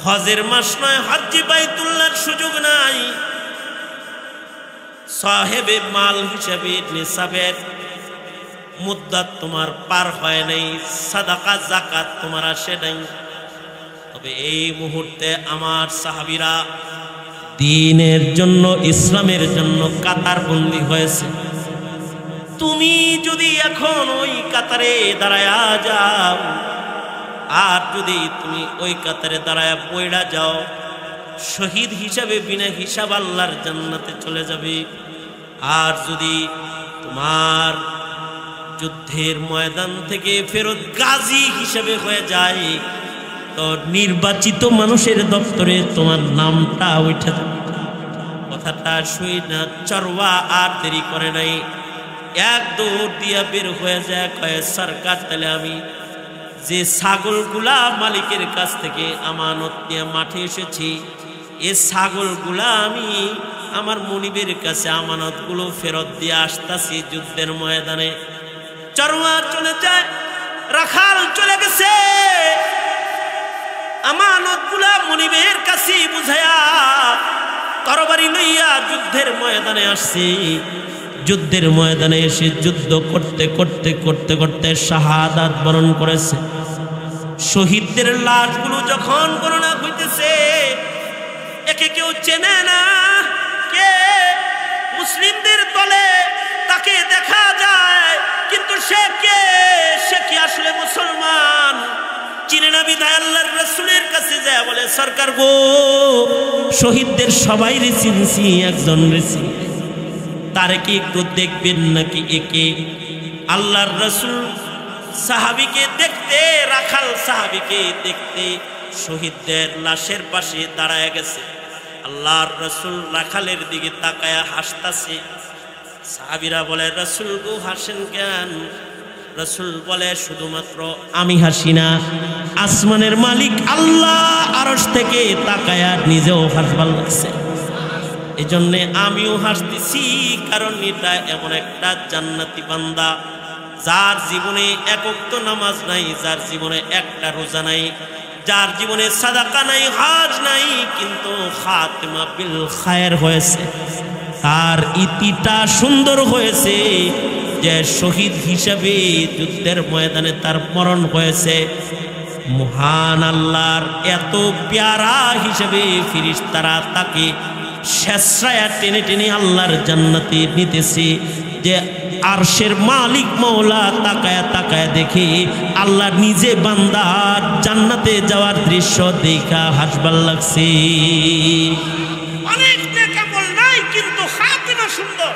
হজের মাস নয়, হজ্জে বাইতুল্লাহর সুযোগ নাই। সাহেবে মাল হিসেবে নিসাবের মুদ্দাত তোমার পার হয় নাই। সাদাকা যাকাত তোমার আসে নাই। তবে এই মুহূর্তে আমার সাহাবীরা দ্বীনের জন্য, ইসলামের জন্য কাতারবন্দি হয়েছে। তুমি যদি এখন ওই কাতারে দাঁড়ায়া যাও, আর যদি তুমি ওই কাতারে দাঁড়ায়া পয়ড়া যাও, শহীদ হিসাবে বিনা হিসাব আল্লাহর জান্নাতে চলে যাবে। আর যদি তোমার যুদ্ধের ময়দান থেকে ফেরত গাজী হিসাবে হয়ে যায়, তো নির্বাচিত মানুষের দপ্তরে তোমার নামটা উঠে যাবে। কথাটা শুই না, চারওয়া আর দেরি করে নাই, এক দৌড় দিয়া বের হয়ে যায়, কয়ে, সরকার, তাহলে আমি যে ছাগলগুলা মালিকের কাছ থেকে আমানত নিয়ে মাঠে এসেছি, এই ছাগলগুলা আমি আমার মনিবের কাছে আমানতগুলো ফেরত দিয়ে আসতাছি। যুদ্ধের ময়দানে চরওয়ার চলে যায়, রাখাল চলে গেছে, আমানতগুলা মনিবের কাছে বুঝায়া তরবারি লইয়া যুদ্ধের ময়দানে আসছে। যুদ্ধের ময়দানে এসে যুদ্ধ করতে করতে করতে করতে শাহাদাত বরণ করেছে। শহীদদের লাশগুলো যখন গণনা হইতেছে, একে কেউ চেনে না, কে মুসলিমদের দলে তাকে দেখা যায়, কিন্তু সে কে, সে কি আসলে মুসলমান? চিনে না বিধায় আল্লাহর রাসূলের কাছে যায় বলে, সরকার গো, শহীদদের সবাই চিনছি, একজন রেসি, তারে কি একটু দেখবেন নাকি? একে আল্লাহর রাসূল সাহাবীকে দেখতে, রাখাল সাহাবীকে দেখতে শহীদদের লাশের পাশে দাঁড়ায় গেছে। আল্লাহর রাসূল রাখালের দিকে তাকায়া হাসতাছে। সাহাবীরা বলে, রাসূল গো হাসেন কেন? রাসূল বলে, শুধুমাত্র আমি হাসি না, আসমানের মালিক আল্লাহ আরশ থেকে তাকায়া নিজেও হাসবার লাগছে। এজন্য আমিও হাসতেছি, কারণ এটা এমন একটা জান্নাতি বান্দা যার জীবনে এক ওয়াক্ত নামাজ নাই, যার জীবনে একটা রোজা নাই, যার জীবনে সাদাকা নাই, হজ নাই, কিন্তু খাতিমা বিল খায়ের হয়েছে, তার ইতিটা সুন্দর হয়েছে, যে শহীদ হিসেবে যুদ্ধের ময়দানে তার মরণ হয়েছে। মহান আল্লাহর এত পেয়ারা হিসেবে ফেরেশতারা তাকে শেষরায়া টেনে টেনে আল্লাহর জান্নাতে নিতেছে। যে আরশের মালিক মওলা তাকায়া তাকায়া দেখে আল্লাহ নিজে বান্দার জান্নাতে যাওয়ার দৃশ্য দেখা হাসবার লাগছে। অনেক নেকামল নাই, কিন্তু খাতিমা সুন্দর।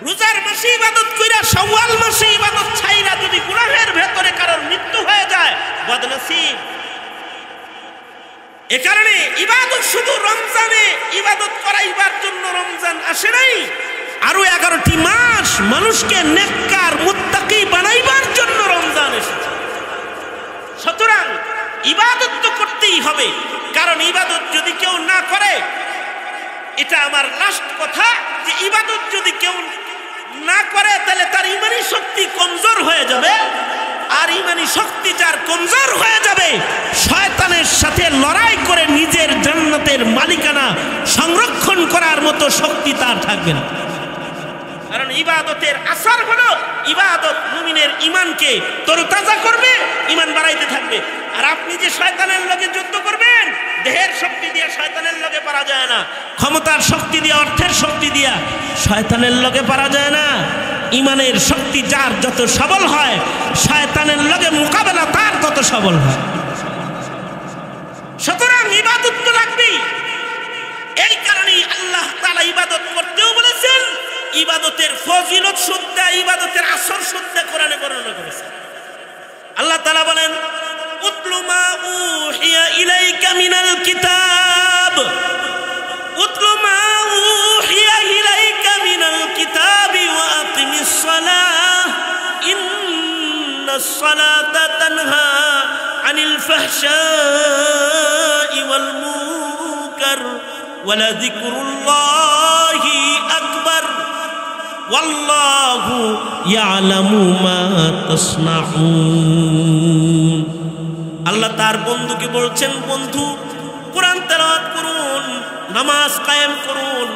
রোজার মাসে ইবাদত কইরা শাওয়াল মাসে ইবাদত ছাইরা যদি গুনাহের ভেতরে কারোর মৃত্যু হয়ে যায়, বদনসিব। এ কারণে ইবাদত শুধু রমজানে ইবাদত করাইবার জন্য রমজান আসে নাই, আরো 11টি মাস মানুষকে নেককার মুত্তাকি বানাইবার জন্য রমজান এসেছে। সুতরাং ইবাদত তো করতেই হবে, কারণ ইবাদত যদি কেউ না করে, এটা আমার লাস্ট কথা, যে ইবাদত যদি কেউ না করে তাহলে তার ইমানি শক্তি কমজোর হয়ে যাবে। আর ইমানি শক্তি যার কমজোর হয়ে যাবে, শয়তানের সাথে লড়াই করে নিজের জান্নাতের মালিকানা সংরক্ষণ করার মতো শক্তি তার থাকবে না। কারণ ইবাদতের আসর হলো, ইবাদত মুমিনের ঈমানকে তরতাজা করবে, ঈমান বাড়াইতে থাকবে। আর আপনি যে শয়তানের লগে যুদ্ধ করবেন, দেহের শক্তি দিয়ে শয়তানের লগে পারা যায় না, ক্ষমতার শক্তি দিয়ে, অর্থের শক্তি দিয়ে শয়তানের লগে পারা যায় না। ঈমানের শক্তি যার যত সবল হয়, শয়তানের লগে মোকাবেলা তার তত সবল হয়। সুতরাং ইবাদত তো লাগবেই। এই কারণেই আল্লাহ তাআলা ইবাদত করতেও বলেছেন, ইবাদতের ফজিলত শুদ্ধ, ইবাদতের আসর শুদ্ধ কোরআনে বর্ণনা করেছেন। আল্লাহ তাআলা বলেন, উতলু মা উহিয়া ইলাইকা মিনাল কিতাব, উতলু মা উহিয়া ইলাইকা মিনাল কিতাবি ওয়া আকিমিস সালাহ ইন্নাস সালাতা তানহা আনিল ফাহশাই ওয়াল মুনকার ওয়ালা যিকরুল্লাহি আকবার ওয়াল্লাহু ইয়ালামু মা তাসনাউন। আল্লাহ তার বন্ধুকে বলছেন, বন্ধু কোরআন তেলাওয়াত করুন, নামাজ কায়েম করুন,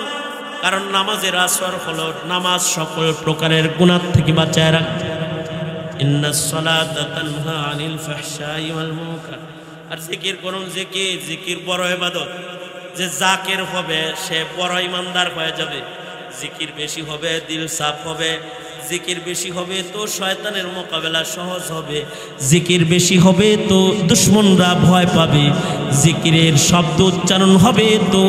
কারণ নামাজের আসর হলো নামাজ সকল প্রকারের গুনাহ থেকে বাঁচায় রাখে। ইন্নাস সালাতা তানহা আনিল ফাহশাই ওয়াল মুনকার। আর জিকির করুন, জিকির বড় ইবাদত। যে জাকির হবে সে বড় ইমানদার হয়ে যাবে। জিকির বেশি হবে, দিল সাফ হবে। জিকির বেশি হবে তো শয়তানের মোকাবেলা সহজ হবে। জিকির বেশি হবে তো দুশমনরা ভয় পাবে। জিকিরের শব্দ উচ্চারণ হবে তো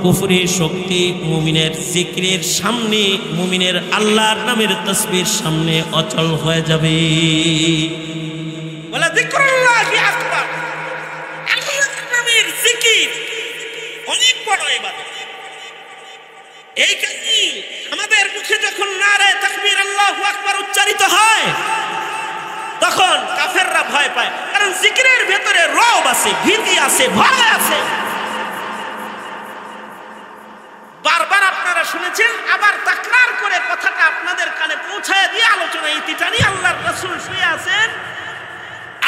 কুফরের শক্তি মুমিনের জিকিরের সামনে, মুমিনের আল্লাহর নামের তাসবির সামনে অচল হয়ে যাবে। ওয়ালা যিকরুল্লাহি আকবার। আল্লাহর নামের জিকির অনেক বড় ইবাদত। এই কারণে আমাদের মুখে যখন নারে তাকবীর আল্লাহু আকবার উচ্চারিত হয়, তখন কাফেররা ভয় পায়, কারণ জিকিরের ভেতরে রব আছে, ভীতি আছে, ভয় আছে। বলেছেন, আবার তাকরার করে কথাটা আপনাদের কানে পৌঁছায় দিয়ে আলোচনা ইতিটা নিয়ে আল্লাহর রাসূল শুয়ে আছেন।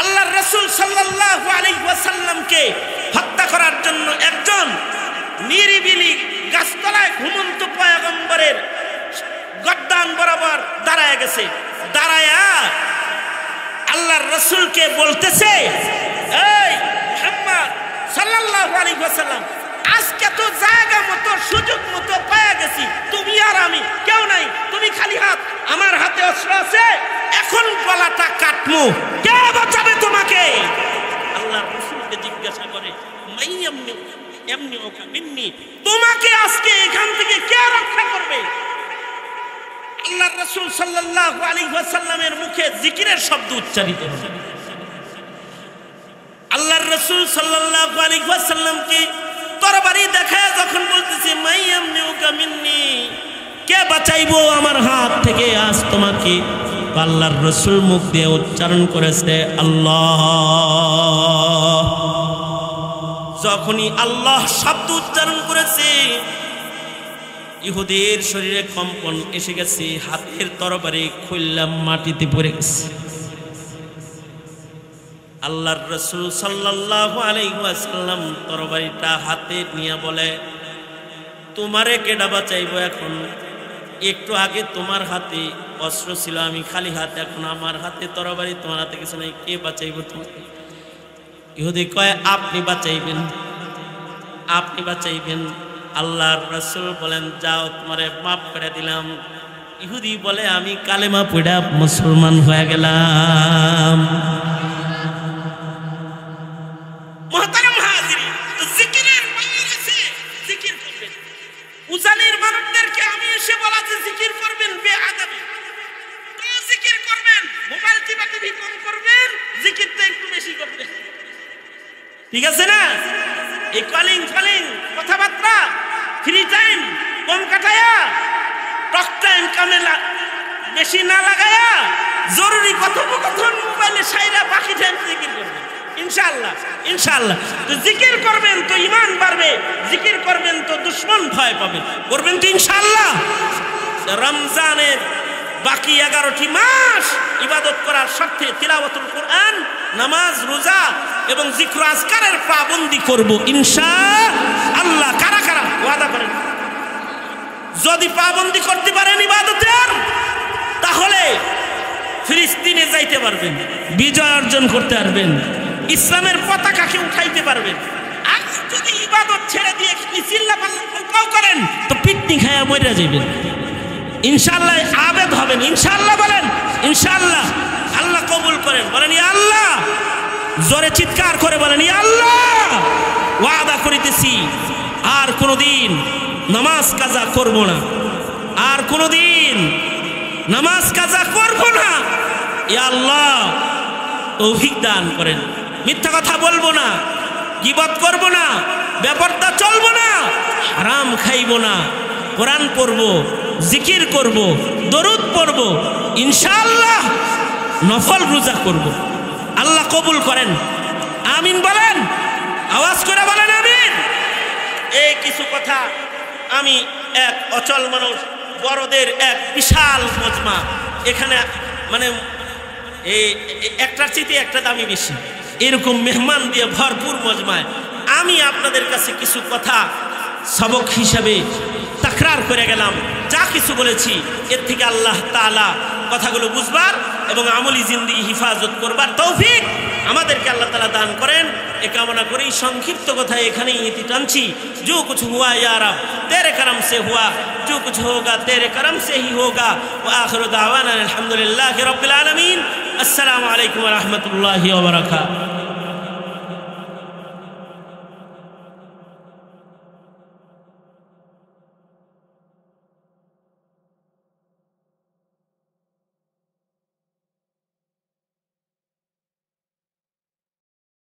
আল্লাহর রাসূল সাল্লাল্লাহু আলাইহি ওয়াসাল্লামকে হত্যা করার জন্য একজন নিরিবিলি গাছতলায় ঘুমন্ত পয়গম্বরের গর্দান বরাবর দাঁড়ায় গেছে। দাঁড়ায়া আল্লাহর রাসূলকে বলতেছে, এই মুহাম্মদ সাল্লাল্লাহু আলাইহি ওয়াসাল্লাম, আজকে তো জায়গা মতো সুযোগ মতো পাওয়া গেছি, তুমি আর আমি কেউ নাই, তুমি খালি হাত, আমার হাতে অস্ত্র আছে, এখন গলাটা কাটমু, কে বাঁচাবে তোমাকে? আল্লাহর রাসূলকে জিজ্ঞাসা করে, মাইয়ামনি এমনি ওকা মিন্নি, তোমাকে আজকে এখান থেকে কে রক্ষা করবে? আল্লাহর রাসূল সাল্লাল্লাহু আলাইহি ওয়াসাল্লামের মুখে জিকিরের শব্দ উচ্চারিত হলো। আল্লাহর রাসূল সাল্লাল্লাহু আলাইহি ওয়াসাল্লামকে তরবারি দেখায় যখন বলতেছে, মাইয়ামনি ওকা মিন্নি, কে বাঁচাইবো আমার হাত থেকে আজ তোমাকে? আল্লাহর রাসূল মুখ দিয়ে উচ্চারণ করেছে আল্লাহ। যখনই আল্লাহ শব্দ উচ্চারণ করেছে, ইহুদের শরীরে কম্পন এসে গেছে, হাতের তরবারি খুললাম মাটিতে পড়ে গেছে। আল্লাহর রাসূল সাল্লাল্লাহু আলাইহি ওয়াসাল্লাম তরবারিটা হাতে নিয়ে বলে, তোমারে কেডা বাঁচাইবো এখন? একটু আগে তোমার হাতে অস্ত্র ছিল, আমি খালি হাতে, এখন আমার হাতে তরবারি, তোমার হাতে কিছু নাই, কে বাঁচাইবো তোমাকে? ইহুদি কয়, আপনি বাঁচাইবেন, আপনি বাঁচাইবেন। আল্লাহর রাসূল বলেন, যাও, তোমারে মাফ করে দিলাম। ইহুদি বলে, আমি কালেমা পড়া মুসলমান হয়ে গেলাম। মুহতারাম হাজিরিন, জিকিরের পাওয়ার আছে, জিকির করবেন। উজানির মানুষদেরকে আমি এসে বলা যে জিকির করবেন, বেআদবি। তো জিকির করবেন, মোবাইল টিপি কম করবেন, জিকিরটা একটু বেশি করবেন, ঠিক আছে না? এই কলিং কথাবার্তা, ফ্রি টাইম কম কাটায়া, টক টাইম কামে বেশি না লাগায়া, জরুরি কথোপকথন মোবাইলে সাইরা বাকি টাইম জিকির করবেন ইনশাআল্লাহ। ইনশাআল্লাহ তো জিকির করবেন তো ঈমান বাড়বে, জিকির করবেন তো দুশমন ভয় পাবে, করবেন তো ইনশাআল্লাহ। রমজানের বাকি 11টি মাস ইবাদত করার স্বার্থে তিলাওয়াতুল কোরআন, নামাজ, রোজা এবং জিক্র আজকারের পাবন্দি করব ইনশাআল্লাহ। কারা কারা ওয়াদা করেন? যদি পাবন্দি করতে পারেন ইবাদতের, তাহলে ফিলিস্তিনে যাইতে পারবেন, বিজয় অর্জন করতে পারবেন, ইসলামের পতাকাকে উঠাইতে পারবেন। আর যদি ইবাদত ছেড়ে দিয়ে চিল্লাপাল্লা করেন, তো পিকনিক খায়া মরে যাবেন ইনশাআল্লাহ। আবেদ হবেন ইনশাআল্লাহ, বলেন ইনশাআল্লাহ। আল্লাহ কবুল করেন, বলেন ইয়া আল্লাহ। জোরে চিৎকার করে বলেন ইয়া আল্লাহ। ওয়াদা করিতেছি আর কোনোদিন নামাজ কাজা করব না, আর কোনোদিন নামাজ কাজা করব না। ইয়া আল্লাহ তৌফিক দান করেন। মিথ্যা কথা বলবো না, গীবত করব না, ব্যাপারটা চলবো না, হারাম খাইব না, কোরআন পড়ব, জিকির করব, দরুদ পড়ব, ইনশাআল্লাহ নফল রোজা করব। আল্লাহ কবুল করেন, আমিন বলেন, আওয়াজ করে বলেন আমিন। এই কিছু কথা আমি এক অচল মানুষ, বড়দের এক বিশাল মজমা, এখানে মানে এই একটার চেয়ে একটা দামি বেশি, এরকম মেহমান দিয়ে ভরপুর মজমায় আমি আপনাদের কাছে কিছু কথা সবক হিসাবে তাকরার করে গেলাম। যা কিছু বলেছি এর থেকে আল্লাহ তাআলা কথাগুলো বুঝবার এবং আমলি জিন্দেগি হিফাজত করবার তৌফিক আমাদেরকে আল্লাহ তাআলা দান করেন। এ কামনা করেই সংক্ষিপ্ত কথা এখানেই ইতি টানছি। जो कुछ हुआ या रब तेरे करम से हुआ, जो कुछ होगा तेरे करम से ही होगा। व आखिरु दावाना अल्हम्दुलिल्लाहि रब्बिल आलमीन। अस्सलामु अलैकुम व रहमतुल्लाहि व बरकातुहू।